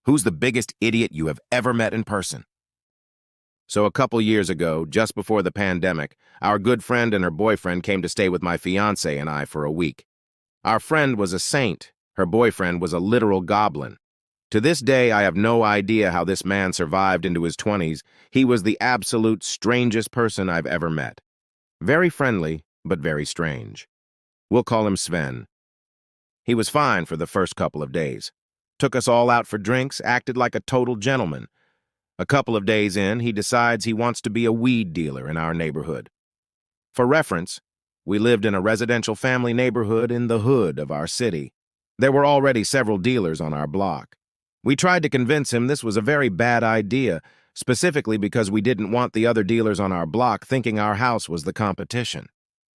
Who's the biggest idiot you have ever met in person? So a couple years ago, just before the pandemic, our good friend and her boyfriend came to stay with my fiancé and I for a week. Our friend was a saint. Her boyfriend was a literal goblin. To this day, I have no idea how this man survived into his 20s. He was the absolute strangest person I've ever met. Very friendly, but very strange. We'll call him Sven. He was fine for the first couple of days. Took us all out for drinks, acted like a total gentleman. A couple of days in, he decides he wants to be a weed dealer in our neighborhood. For reference, we lived in a residential family neighborhood in the hood of our city. There were already several dealers on our block. We tried to convince him this was a very bad idea, specifically because we didn't want the other dealers on our block thinking our house was the competition.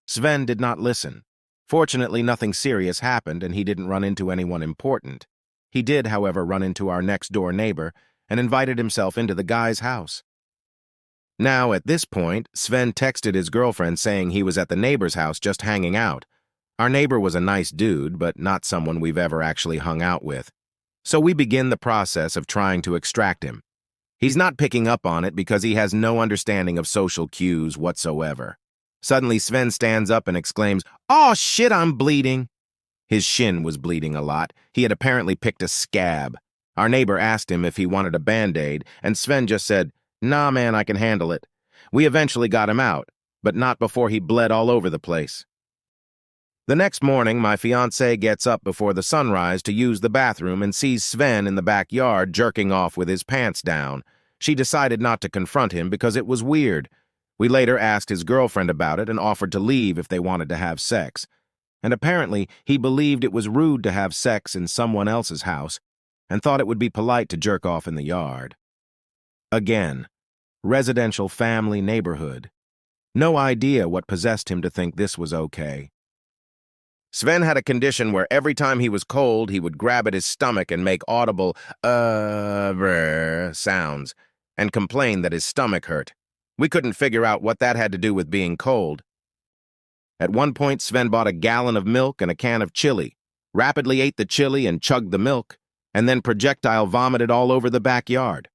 Sven did not listen. Fortunately, nothing serious happened and he didn't run into anyone important. He did, however, run into our next-door neighbor and invited himself into the guy's house. Now, at this point, Sven texted his girlfriend saying he was at the neighbor's house just hanging out. Our neighbor was a nice dude, but not someone we've ever actually hung out with. So we begin the process of trying to extract him. He's not picking up on it because he has no understanding of social cues whatsoever. Suddenly, Sven stands up and exclaims, "Oh shit, I'm bleeding." His shin was bleeding a lot. He had apparently picked a scab. Our neighbor asked him if he wanted a Band-Aid, and Sven just said, "Nah, man, I can handle it." We eventually got him out, but not before he bled all over the place. The next morning, my fiancée gets up before the sunrise to use the bathroom and sees Sven in the backyard jerking off with his pants down. She decided not to confront him because it was weird. We later asked his girlfriend about it and offered to leave if they wanted to have sex. And apparently, he believed it was rude to have sex in someone else's house and thought it would be polite to jerk off in the yard. Again, residential family neighborhood. No idea what possessed him to think this was okay. Sven had a condition where every time he was cold, he would grab at his stomach and make audible brr sounds and complain that his stomach hurt. We couldn't figure out what that had to do with being cold. At one point, Sven bought a gallon of milk and a can of chili, rapidly ate the chili and chugged the milk, and then projectile vomited all over the backyard.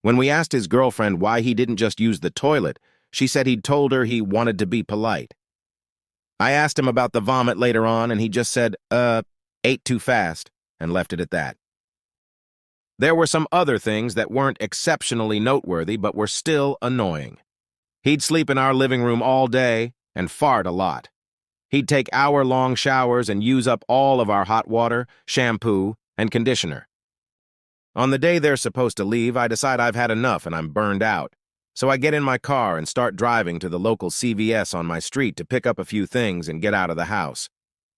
When we asked his girlfriend why he didn't just use the toilet, she said he'd told her he wanted to be polite. I asked him about the vomit later on, and he just said, ate too fast, and left it at that. There were some other things that weren't exceptionally noteworthy, but were still annoying. He'd sleep in our living room all day and fart a lot. He'd take hour-long showers and use up all of our hot water, shampoo, and conditioner. On the day they're supposed to leave, I decide I've had enough and I'm burned out. So I get in my car and start driving to the local CVS on my street to pick up a few things and get out of the house.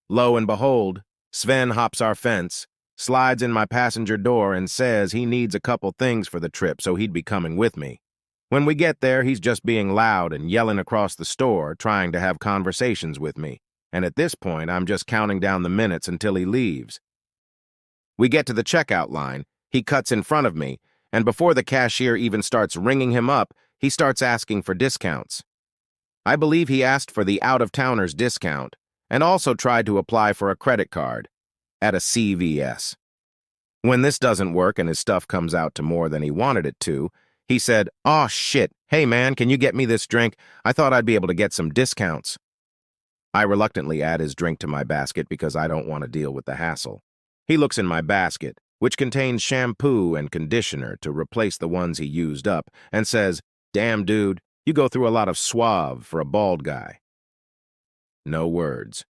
Lo and behold, Sven hops our fence, slides in my passenger door, and says he needs a couple things for the trip, so he'd be coming with me. When we get there, he's just being loud and yelling across the store, trying to have conversations with me. And at this point, I'm just counting down the minutes until he leaves. We get to the checkout line, he cuts in front of me, and before the cashier even starts ringing him up, he starts asking for discounts. I believe he asked for the out-of-towners discount, and also tried to apply for a credit card at a CVS. When this doesn't work and his stuff comes out to more than he wanted it to, he said, "Oh shit, hey man, can you get me this drink? I thought I'd be able to get some discounts." I reluctantly add his drink to my basket because I don't want to deal with the hassle. He looks in my basket, which contains shampoo and conditioner to replace the ones he used up, and says, "Damn dude, you go through a lot of suave for a bald guy." No words.